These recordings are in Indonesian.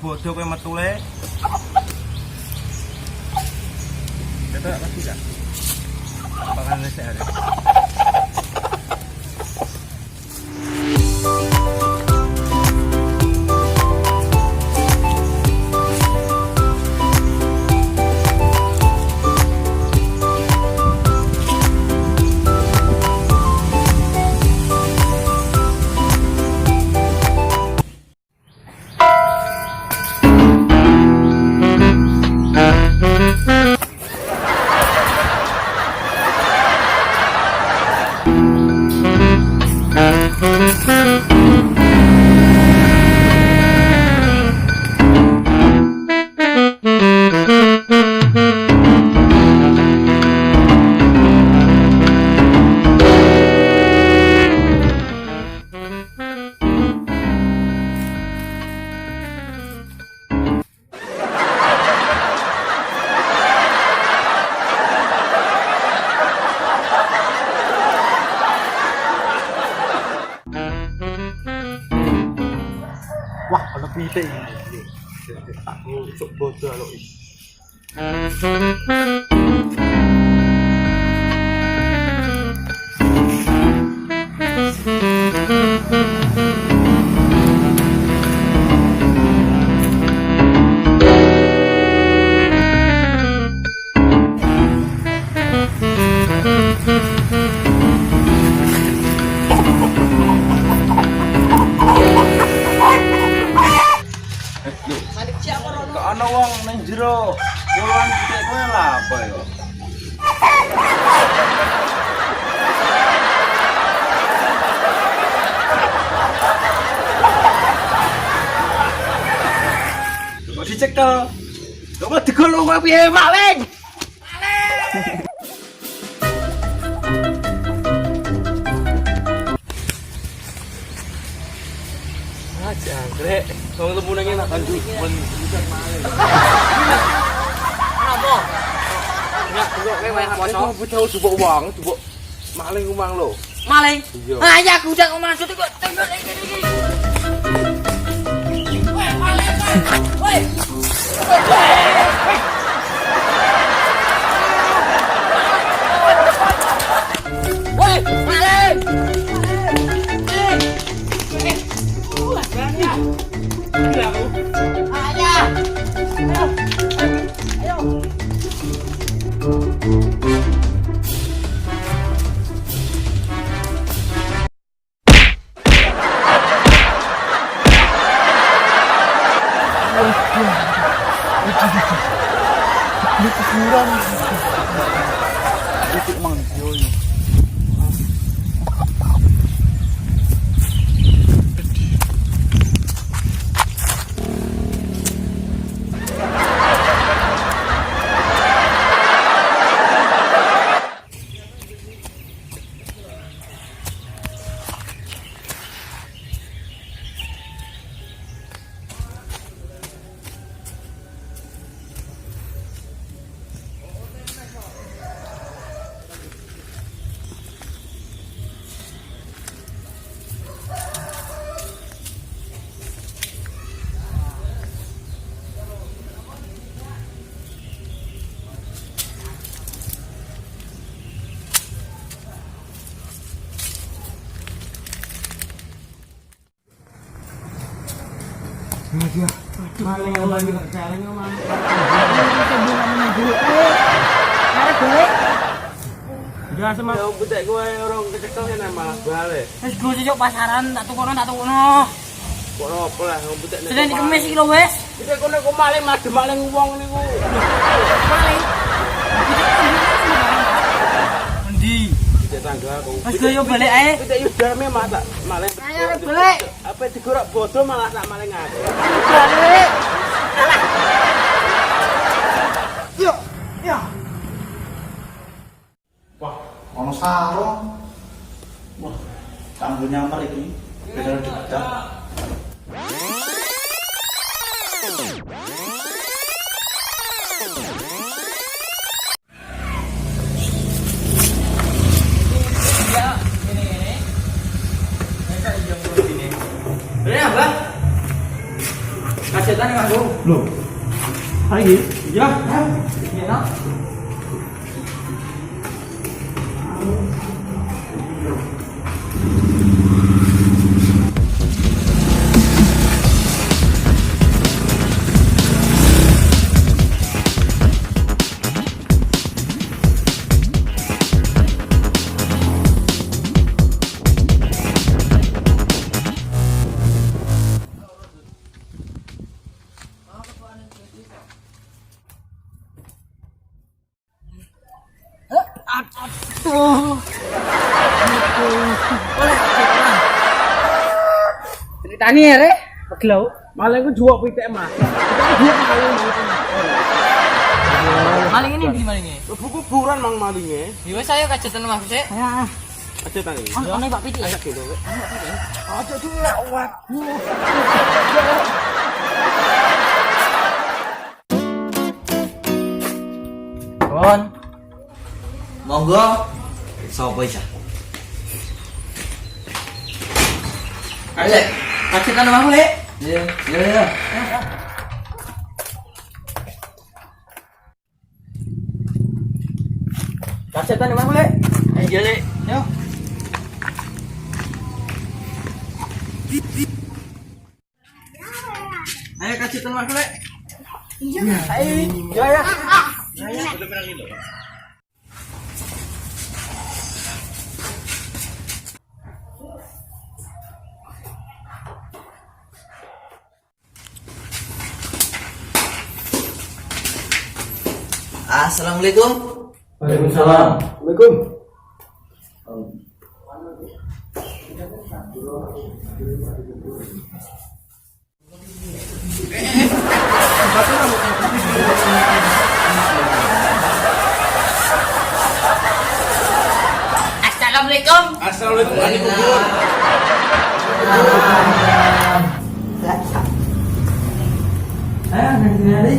bodoh kowe metule. Ketok pasti gak? Pangan sik arek. Wah, ana pitik iki. Aku sok bodoh lho iki. Kok ana wong nang jero. Puluhan pitik kowe lha apa ya? Kok dicekel? Kok digolong kowe piye, maling? Maling! Jangkrik, wong lemune iki nak bantu men bukan maling. Apa? Nek kowe wae poso. Aku bocah jupuk wong, jupuk maling umang lho. Maling. Iya. Ah ya aku udah maksud kok tengok iki. Woi, maling. Woi. Woi, maling. Itu emang dioyo. Dia. Maling lagi kok jalan ngomong. Arek golek. Ya sama pitik kowe orang kecekel kene malah balik. Wis go sik pasaran tak tukono tak tukono. Kok opo lah wong pitik Sudah dikemis iki lho wis. pitik kono kok maling madem maling wong niku. Maling. Endi? Pitik tangga aku. Wis go yo balik ae. Pitik yo dame mak tak maling. Ayo arek golek. Apa digorok bodoh malah tak maling aku. Balik. Yo, ya. Wah, ono sarung. Wah, kanggo nyamar iki. Beda dekat. Ini apa? Kasih Kacetan Mas Bro. Loh. Lagi? Ya. Iya. Tani ya, Rek. Peglau. Maling ku jual pitik mah. Jual maling. Maling ini di malingnya. Kuburan mang malingnya. Iya saya kacetan Mas Sik. Ya. Aja tadi. Ono Pak Pitik. Aja gitu. Aduh tuh lewat. Kon. Monggo. Sopo isa? Ayo, kacetan Mas Lek. Iya, iya. Kacetan Mas Lek. Ayo, Lek. Yo. Ayo kacetan Mas Lek. Iya. Ayo. Yo ya. Assalamualaikum. Waalaikumsalam. Waalaikum. Assalamualaikum. Assalamualaikum. Ayo, nanti hari.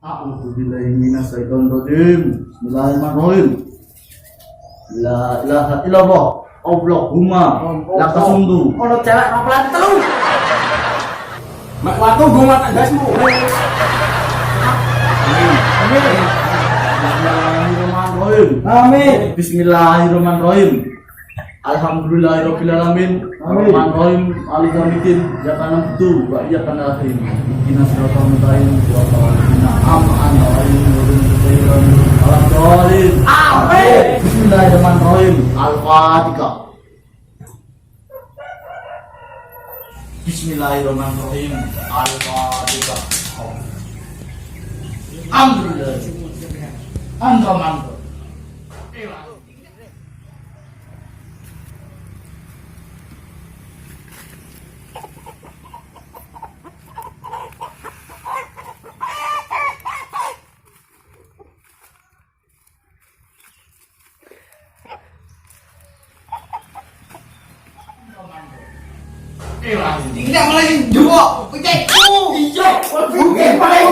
A'udzubillahi minasyaitonirrajim. Bismillahirrahmanirrahim. La ilaha illallah. Allahumma lakasumdu. Ono cewek romplan telu. Mak watu gua mata gasmu. Bismillahirrahmanirrahim. Amin. Bismillahirrahmanirrahim. Alhamdulillahirabbil alamin. Arrahmanirrahim. Maliki yaumiddin. Iyyaka na'budu wa iyyaka nasta'in. Ihdinas siratal mustaqim. Siratal ladzina an'amta 'alaihim ghairil maghdubi 'alaihim. Amin. Bismillahirrahmanirrahim. Al-Fatihah. Bismillahirrahmanirrahim. Al-Fatihah. Alhamdulillah. Anta mantap. Ini kita malah jumbo. Pitik. Iya, pitik paling.